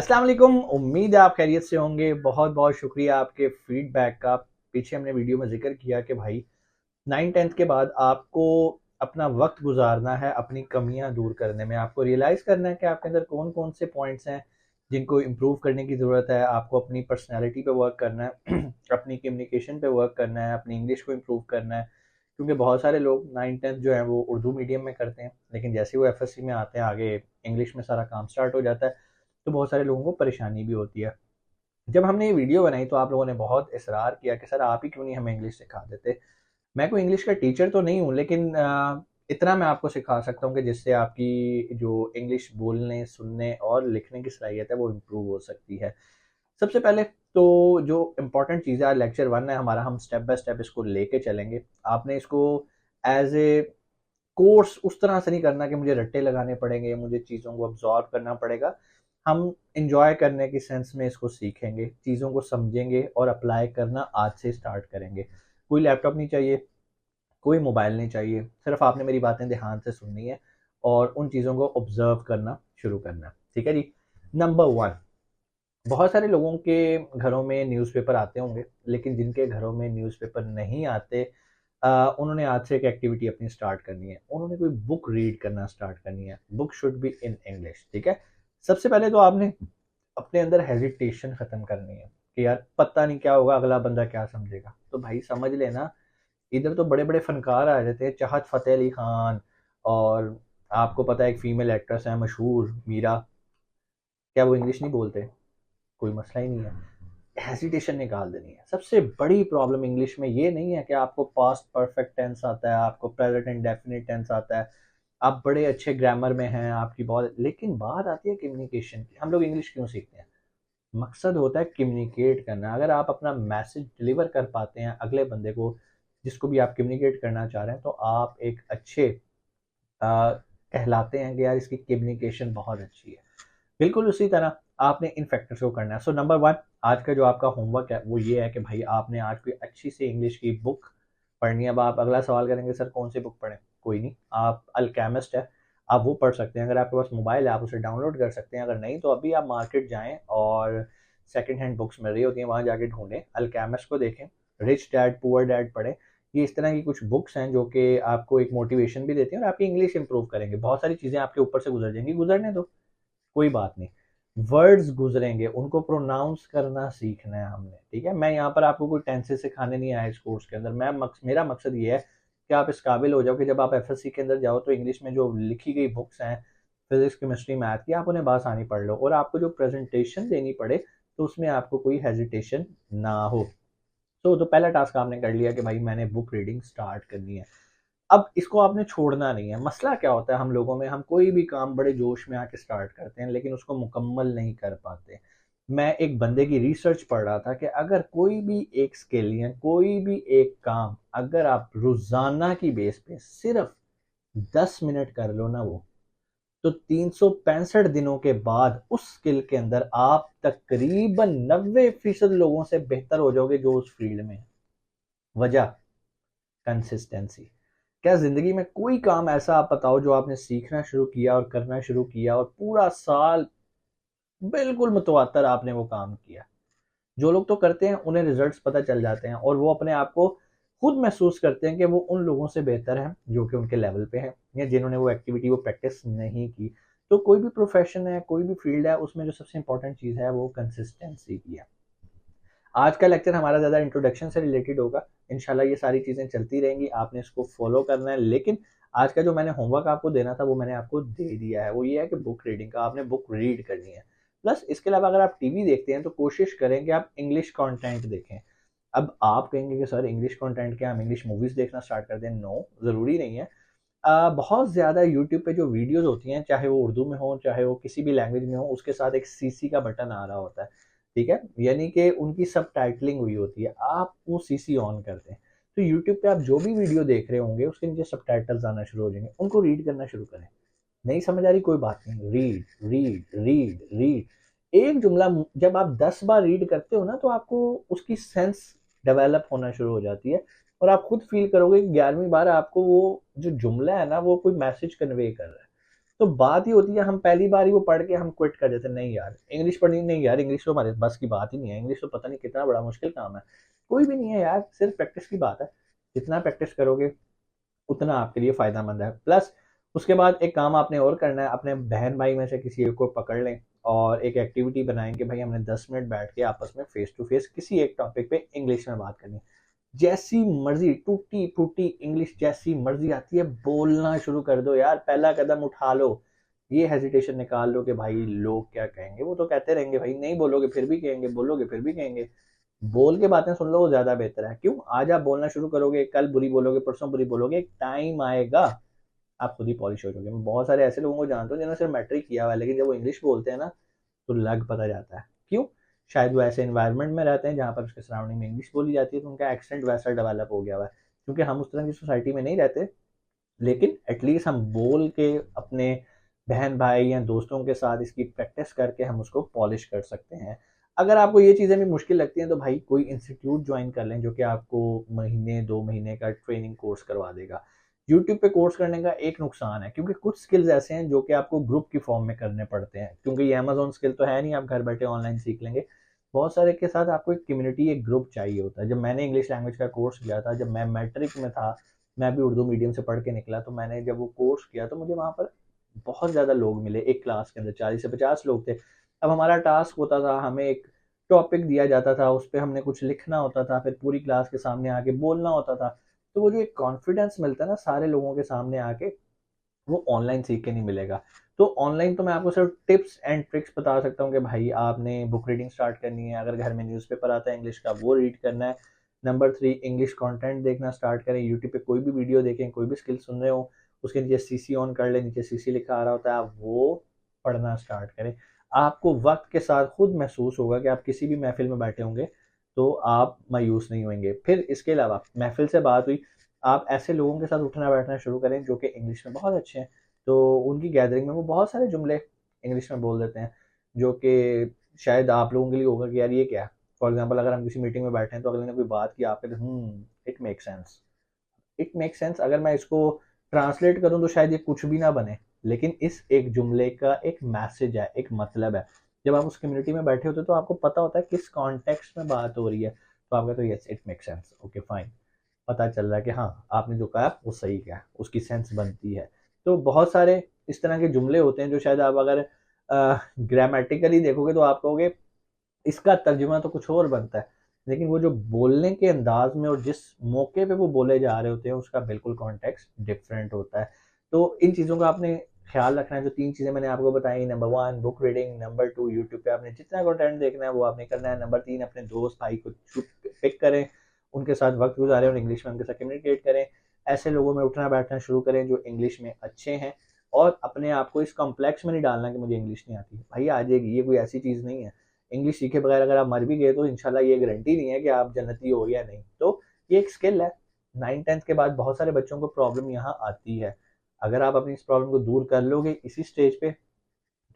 अस्सलाम वालेकुम। उम्मीद है आप खैरियत से होंगे। बहुत बहुत शुक्रिया आपके फीडबैक का। पीछे हमने वीडियो में जिक्र किया कि भाई 9-10th के बाद आपको अपना वक्त गुजारना है अपनी कमियां दूर करने में। आपको रियलाइज़ करना है कि आपके अंदर कौन कौन से पॉइंट्स हैं जिनको इम्प्रूव करने की ज़रूरत है। आपको अपनी पर्सनैलिटी पे वर्क करना है अपनी कम्युनिकेशन पे वर्क करना है, अपनी इंग्लिश को इम्प्रूव करना है। क्योंकि बहुत सारे लोग 9-10th जो है वो उर्दू मीडियम में करते हैं, लेकिन जैसे ही वो एफएससी में आते हैं आगे इंग्लिश में सारा काम स्टार्ट हो जाता है, तो बहुत सारे लोगों को परेशानी भी होती है। जब हमने ये वीडियो बनाई तो आप लोगों ने बहुत इसरार किया कि सर आप ही क्यों नहीं हमें इंग्लिश सिखा देते। मैं कोई इंग्लिश का टीचर तो नहीं हूँ, लेकिन इतना मैं आपको सिखा सकता हूँ कि जिससे आपकी जो इंग्लिश बोलने, सुनने और लिखने की सलाहियत है वो इम्प्रूव हो सकती है। सबसे पहले तो जो इम्पोर्टेंट चीज़ है, लेक्चर 1 है हमारा, हम स्टेप बाय स्टेप इसको लेके चलेंगे। आपने इसको एज़ ए कोर्स उस तरह से नहीं करना कि मुझे रट्टे लगाने पड़ेंगे, मुझे चीज़ों को अब्ज़ॉर्ब करना पड़ेगा। हम एन्जॉय करने की सेंस में इसको सीखेंगे, चीज़ों को समझेंगे और अप्लाई करना आज से स्टार्ट करेंगे। कोई लैपटॉप नहीं चाहिए, कोई मोबाइल नहीं चाहिए, सिर्फ़ आपने मेरी बातें ध्यान से सुननी है और उन चीज़ों को ऑब्ज़र्व करना शुरू करना है। ठीक है जी? नंबर 1, बहुत सारे लोगों के घरों में न्यूज़पेपर आते होंगे, लेकिन जिनके घरों में न्यूज़पेपर नहीं आते, उन्होंने आज से एक एक्टिविटी अपनी स्टार्ट करनी है। उन्होंने कोई बुक रीड करना स्टार्ट करनी है। Book should be in English, ठीक है? सबसे पहले तो आपने अपने अंदर हेजिटेशन खत्म करनी है कि यार पता नहीं क्या होगा, अगला बंदा क्या समझेगा। तो भाई समझ लेना, इधर तो बड़े-बड़े फनकार आ जाते हैं, चाहत फ़तेह अली खान, और आपको पता है एक फीमेल एक्ट्रेस है मशहूर मीरा, क्या वो इंग्लिश नहीं बोलते? कोई मसला ही नहीं है। हेजिटेशन निकाल देनी है। सबसे बड़ी प्रॉब्लम इंग्लिश में ये नहीं है कि आपको पास्ट परफेक्ट टेंस आता है, आपको प्रेजेंट इंडेफिनिट टेंस आता है, आप बड़े अच्छे ग्रामर में हैं, आपकी बहुत, लेकिन बात आती है कम्युनिकेशन की। हम लोग इंग्लिश क्यों सीखते हैं? मकसद होता है कम्युनिकेट करना। अगर आप अपना मैसेज डिलीवर कर पाते हैं अगले बंदे को, जिसको भी आप कम्युनिकेट करना चाह रहे हैं, तो आप एक अच्छे कहलाते हैं कि यार इसकी कम्युनिकेशन बहुत अच्छी है। बिल्कुल उसी तरह आपने इन फैक्टर्स को करना है। सो नंबर 1, आज का जो आपका होमवर्क है वो ये है कि भाई आपने आज कोई अच्छी सी इंग्लिश की बुक पढ़नी है। अब आप अगला सवाल करेंगे सर कौन सी बुक पढ़ें? कोई नहीं, आप अल्केमिस्ट है, आप वो पढ़ सकते हैं। अगर आपके पास मोबाइल है आप उसे डाउनलोड कर सकते हैं। अगर नहीं तो अभी आप मार्केट जाएँ और सेकंड हैंड बुक्स मिल रही होती हैं, वहाँ जाके ढूँढें, अल्केमिस्ट को देखें, रिच डैड पुअर डैड पढ़ें। ये इस तरह की कुछ बुक्स हैं जो कि आपको एक मोटिवेशन भी देती हैं और आपकी इंग्लिश इंप्रूव करेंगे। बहुत सारी चीज़ें आपके ऊपर से गुजर जाएँगी, गुजरने दो, कोई बात नहीं। वर्ड्स गुजरेंगे, उनको प्रोनाउंस करना सीखना है हमने, ठीक है? मैं यहाँ पर आपको कोई टेंसेस सिखाने नहीं आया इस कोर्स के अंदर। मेरा मकसद ये है कि आप इस काबिल हो जाओ कि जब आप एफएससी के अंदर जाओ तो इंग्लिश में जो लिखी गई बुक्स हैं, फिजिक्स, केमिस्ट्री, मैथ की, आप उन्हें बासानी पढ़ लो और आपको जो प्रेजेंटेशन देनी पड़े तो उसमें आपको कोई हेजिटेशन ना हो। तो पहला टास्क आपने कर लिया कि भाई मैंने बुक रीडिंग स्टार्ट करनी है। अब इसको आपने छोड़ना नहीं है। मसला क्या होता है हम लोगों में, हम कोई भी काम बड़े जोश में आके स्टार्ट करते हैं लेकिन उसको मुकम्मल नहीं कर पाते। मैं एक बंदे की रिसर्च पढ़ रहा था कि अगर कोई भी एक स्किल या कोई भी एक काम अगर आप रोजाना की बेस पे सिर्फ 10 मिनट कर लो ना, वो तो 365 दिनों के बाद उस स्किल के अंदर आप तकरीबन 90% लोगों से बेहतर हो जाओगे जो उस फील्ड में है। वजह, कंसिस्टेंसी। क्या जिंदगी में कोई काम ऐसा आप बताओ जो आपने सीखना शुरू किया और करना शुरू किया और पूरा साल बिल्कुल मुतवातर आपने वो काम किया? जो लोग तो करते हैं उन्हें रिजल्ट्स पता चल जाते हैं और वो अपने आप को खुद महसूस करते हैं कि वो उन लोगों से बेहतर हैं जो कि उनके लेवल पे हैं या जिन्होंने वो एक्टिविटी वो प्रैक्टिस नहीं की। तो कोई भी प्रोफेशन है, कोई भी फील्ड है, उसमें जो सबसे इंपॉर्टेंट चीज़ है वो कंसिस्टेंसी की है। आज का लेक्चर हमारा ज़्यादा इंट्रोडक्शन से रिलेटेड होगा। इंशाल्लाह ये सारी चीज़ें चलती रहेंगी, आपने इसको फॉलो करना है। लेकिन आज का जो मैंने होमवर्क आपको देना था वो मैंने आपको दे दिया है। वो ये है कि बुक रीडिंग का आपने बुक रीड करनी है। प्लस इसके अलावा अगर आप टीवी देखते हैं तो कोशिश करें कि आप इंग्लिश कंटेंट देखें। अब आप कहेंगे कि सर इंग्लिश कंटेंट क्या, हम इंग्लिश मूवीज़ देखना स्टार्ट कर दें? नो, ज़रूरी नहीं है। बहुत ज़्यादा यूट्यूब पे जो वीडियोज़ होती हैं, चाहे वो उर्दू में हो, चाहे वो किसी भी लैंग्वेज में हो, उसके साथ एक सीसी का बटन आ रहा होता है, ठीक है? यानी कि उनकी सबटाइटलिंग हुई होती है, आप वो सीसी ऑन कर दें। तो यूट्यूब पे आप जो भी वीडियो देख रहे होंगे, उसके नीचे सबटाइटल्स आना शुरू हो जाएँगे, उनको रीड करना शुरू करें। नहीं समझ आ रही, कोई बात नहीं, रीड, रीड, रीड, रीड। एक जुमला जब आप 10 बार रीड करते हो ना, तो आपको उसकी सेंस डेवलप होना शुरू हो जाती है और आप खुद फ़ील करोगे कि 11वीं बार आपको वो जो जुमला है ना, वो कोई मैसेज कन्वे कर रहा है। तो बात ही होती है हम पहली बार ही वो पढ़ के हम क्विट कर देते हैं, नहीं यार इंग्लिश पढ़नी नहीं यार, इंग्लिश तो हमारे बस की बात ही नहीं है, इंग्लिश तो पता नहीं कितना बड़ा मुश्किल काम है। कोई भी नहीं है यार, सिर्फ प्रैक्टिस की बात है। जितना प्रैक्टिस करोगे उतना आपके लिए फायदेमंद है। प्लस उसके बाद एक काम आपने और करना है, अपने बहन भाई में से किसी एक को पकड़ लें और एक एक्टिविटी बनाएं कि भाई हमने 10 मिनट बैठ के आपस में फेस टू फेस किसी एक टॉपिक पे इंग्लिश में बात करनी है। जैसी मर्जी टूटी फूटी इंग्लिश जैसी मर्जी आती है बोलना शुरू कर दो यार, पहला कदम उठा लो। ये हेजिटेशन निकाल लो कि भाई लोग क्या कहेंगे, वो तो कहते रहेंगे भाई, नहीं बोलोगे फिर भी कहेंगे, बोलोगे फिर भी कहेंगे। बोल के बातें सुन लो, वो ज्यादा बेहतर है। क्यों? आज आप बोलना शुरू करोगे, कल बुरी बोलोगे, परसों बुरी बोलोगे, एक टाइम आएगा आप खुद ही पॉलिश हो जाओगे। मैं बहुत सारे ऐसे लोगों को जानता हूँ जिन्होंने सिर्फ मैट्रिक किया हुआ है, लेकिन जब वो इंग्लिश बोलते हैं ना तो लग पता जाता है। क्यों? शायद वो ऐसे इन्वायरमेंट में रहते हैं जहाँ पर उसके सराउंडिंग में इंग्लिश बोली जाती है, तो उनका एक्सेंट वैसा डेवलप हो गया हुआ है। क्योंकि हम उस तरह की सोसाइटी में नहीं रहते, लेकिन एटलीस्ट हम बोल के अपने बहन भाई या दोस्तों के साथ इसकी प्रैक्टिस करके हम उसको पॉलिश कर सकते हैं। अगर आपको ये चीज़ें भी मुश्किल लगती हैं तो भाई कोई इंस्टीट्यूट ज्वाइन कर लें जो कि आपको महीने 2 महीने का ट्रेनिंग कोर्स करवा देगा। यूट्यूब पे कोर्स करने का एक नुकसान है, क्योंकि कुछ स्किल्स ऐसे हैं जो कि आपको ग्रुप की फॉर्म में करने पड़ते हैं, क्योंकि ये अमेजोन स्किल तो है नहीं आप घर बैठे ऑनलाइन सीख लेंगे। बहुत सारे के साथ आपको एक कम्युनिटी, एक ग्रुप चाहिए होता है। जब मैंने इंग्लिश लैंग्वेज का कोर्स किया था, जब मैं मैट्रिक में था, मैं भी उर्दू मीडियम से पढ़ के निकला, तो मैंने जब वो कोर्स किया तो मुझे वहाँ पर बहुत ज़्यादा लोग मिले। एक क्लास के अंदर 40 से 50 लोग थे। अब हमारा टास्क होता था, हमें एक टॉपिक दिया जाता था, उस पे हमने कुछ लिखना होता था, फिर पूरी क्लास के सामने आके बोलना होता था। तो वो जो एक कॉन्फिडेंस मिलता है ना सारे लोगों के सामने आके, वो ऑनलाइन सीख के नहीं मिलेगा। तो ऑनलाइन तो मैं आपको सिर्फ टिप्स एंड ट्रिक्स बता सकता हूँ कि भाई आपने बुक रीडिंग स्टार्ट करनी है, अगर घर में न्यूज़पेपर आता है इंग्लिश का वो रीड करना है। नंबर 3, इंग्लिश कंटेंट देखना स्टार्ट करें, यूट्यूब पे कोई भी वीडियो देखें, कोई भी स्किल सुन रहे हो उसके नीचे सीसी ऑन कर लें, नीचे सीसी लिखा आ रहा होता है, आप वो पढ़ना स्टार्ट करें। आपको वक्त के साथ खुद महसूस होगा कि आप किसी भी महफिल में बैठे होंगे तो आप मायूस नहीं होंगे। फिर इसके अलावा महफिल से बात हुई, आप ऐसे लोगों के साथ उठना बैठना शुरू करें जो कि इंग्लिश में बहुत अच्छे हैं। तो उनकी गैदरिंग में वो बहुत सारे जुमले इंग्लिश में बोल देते हैं जो कि शायद आप लोगों के लिए होगा कि यार ये क्या है। फॉर एग्जांपल अगर हम किसी मीटिंग में बैठे हैं तो अगले ने कोई बात की, आप कहते हैं it make sense, it make sense. अगर मैं इसको ट्रांसलेट करूं तो शायद ये कुछ भी ना बने, लेकिन इस एक जुमले का एक मैसेज है, एक मतलब है। जब आप उस कम्युनिटी में बैठे होते हो तो आपको पता होता है किस कॉन्टेक्स्ट में बात हो रही है, तो आप कहते हो yes it make sense, okay fine. पता चल रहा है कि हाँ आपने जो कहा वो सही कहा, उसकी सेंस बनती है। तो बहुत सारे इस तरह के जुमले होते हैं जो शायद आप अगर ग्रामेटिकली देखोगे तो आप कहोगे इसका तर्जुमा तो कुछ और बनता है, लेकिन वो जो बोलने के अंदाज में और जिस मौके पे वो बोले जा रहे होते हैं उसका बिल्कुल कॉन्टेक्स्ट डिफरेंट होता है। तो इन चीज़ों का आपने ख्याल रखना है। जो 3 चीज़ें मैंने आपको बताई, number 1 book reading, number 2 YouTube पे आपने जितना कंटेंट देखना है वो आपने करना है, नंबर 3 अपने दोस्त भाई को पिक करें, उनके साथ वक्त गुजारें और इंग्लिश में उनके साथ कम्युनिकेट करें। ऐसे लोगों में उठना बैठना शुरू करें जो इंग्लिश में अच्छे हैं, और अपने आप को इस कॉम्प्लेक्स में नहीं डालना कि मुझे इंग्लिश नहीं आती। भाई आ जाएगी, ये कोई ऐसी चीज़ नहीं है। इंग्लिश सीखे बगैर अगर आप मर भी गए तो इंशाल्लाह ये गारंटी नहीं है कि आप जन्नती हो या नहीं। तो ये एक स्किल है। 9th 10th के बाद बहुत सारे बच्चों को प्रॉब्लम यहाँ आती है। अगर आप अपनी इस प्रॉब्लम को दूर कर लोगे इसी स्टेज पे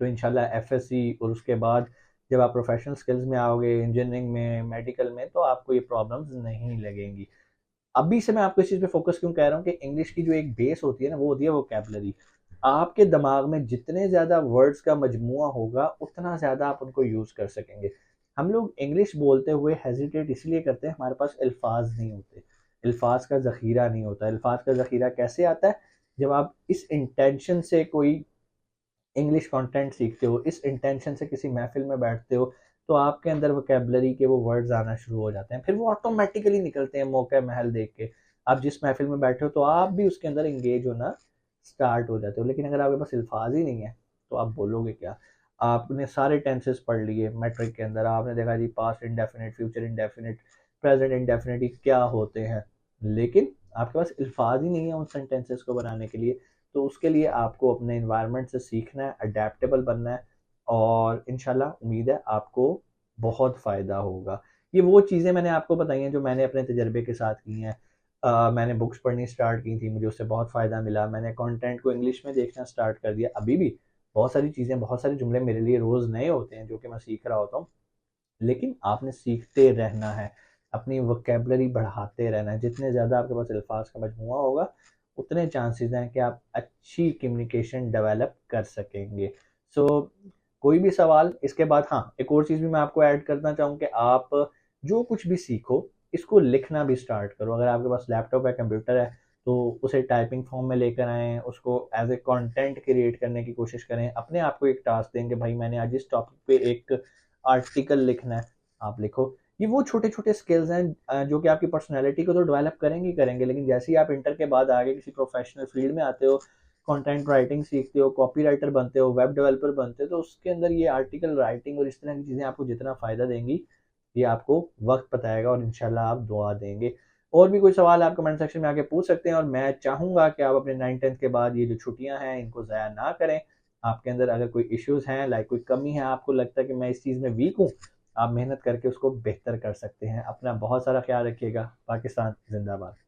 तो इंशाल्लाह एफएससी और उसके बाद जब आप प्रोफेशनल स्किल्स में आओगे, इंजीनियरिंग में, मेडिकल में, तो आपको ये प्रॉब्लम्स नहीं लगेंगी। अभी से मैं आपको इस चीज़ पे फोकस क्यों कह रहा हूँ कि इंग्लिश की जो एक बेस होती है ना वो होती है वोकैबुलरी। आपके दिमाग में जितने ज़्यादा वर्ड्स का मजमुआ होगा उतना ज़्यादा आप उनको यूज़ कर सकेंगे। हम लोग इंग्लिश बोलते हुए हेजिटेट इसलिए करते हैं, हमारे पास अल्फाज नहीं होते, अल्फाज का ज़ख़ीरा नहीं होता। अल्फाज का ज़ख़ीरा कैसे आता है? जब आप इस इंटेंशन से कोई इंग्लिश कंटेंट सीखते हो, इस इंटेंशन से किसी महफिल में बैठते हो, तो आपके अंदर वोकैबुलरी के वो वर्ड्स आना शुरू हो जाते हैं, फिर वो ऑटोमेटिकली निकलते हैं मौका महल देख के। आप जिस महफिल में बैठे हो तो आप भी उसके अंदर इंगेज होना स्टार्ट हो जाते हो। लेकिन अगर आपके पास अल्फाज ही नहीं है तो आप बोलोगे क्या? आपने सारे टेंसेस पढ़ लिए मैट्रिक के अंदर, आपने देखा जी past indefinite, future indefinite, present indefinite क्या होते हैं, लेकिन आपके पास अल्फाज ही नहीं है उन सेंटेंसेस को बनाने के लिए। तो उसके लिए आपको अपने इन्वायरमेंट से सीखना है, अडेप्टेबल बनना है, और इंशाल्लाह उम्मीद है आपको बहुत फ़ायदा होगा। ये वो चीज़ें मैंने आपको बताई हैं जो मैंने अपने तजर्बे के साथ की हैं। मैंने बुक्स पढ़नी स्टार्ट की थी, मुझे उससे बहुत फ़ायदा मिला। मैंने कंटेंट को इंग्लिश में देखना स्टार्ट कर दिया। अभी भी बहुत सारी चीज़ें, बहुत सारे जुमले मेरे लिए रोज़ नए होते हैं जो कि मैं सीख रहा होता हूँ। लेकिन आपने सीखते रहना है, अपनी वोकैबुलरी बढ़ाते रहना है। जितने ज़्यादा आपके पास अल्फाज का मजमुआ होगा उतने चांसेस हैं कि आप अच्छी कम्युनिकेशन डेवलप कर सकेंगे। सो कोई भी सवाल इसके बाद, हाँ एक और चीज़ भी मैं आपको ऐड करना चाहूँ कि आप जो कुछ भी सीखो इसको लिखना भी स्टार्ट करो। अगर आपके पास लैपटॉप है, कंप्यूटर है, तो उसे टाइपिंग फॉर्म में लेकर आएँ, उसको एज़ ए कंटेंट क्रिएट करने की कोशिश करें। अपने आप को एक टास्क दें कि भाई मैंने आज इस टॉपिक पे एक आर्टिकल लिखना है, आप लिखो। ये वो छोटे-छोटे स्किल्स हैं जो कि आपकी पर्सनैलिटी को तो डेवलप करेंगे ही करेंगे, लेकिन जैसे ही आप इंटर के बाद आगे किसी प्रोफेशनल फील्ड में आते हो, कंटेंट राइटिंग सीखते हो, कॉपीराइटर बनते हो, वेब डेवलपर बनते हो, तो उसके अंदर ये आर्टिकल राइटिंग और इस तरह की चीज़ें आपको जितना फ़ायदा देंगी, ये आपको वक़्त बताएगा और इंशाल्लाह आप दुआ देंगे। और भी कोई सवाल आप कमेंट सेक्शन में आके पूछ सकते हैं और मैं चाहूँगा कि आप अपने 9th-10th के बाद ये जो छुट्टियाँ हैं इनको ज़ाया ना करें। आपके अंदर अगर कोई इश्यूज़ हैं, लाइक कोई कमी है, आपको लगता है कि मैं इस चीज़ में वीक हूँ, आप मेहनत करके उसको बेहतर कर सकते हैं। अपना बहुत सारा ख्याल रखिएगा। पाकिस्तान ज़िंदाबाद।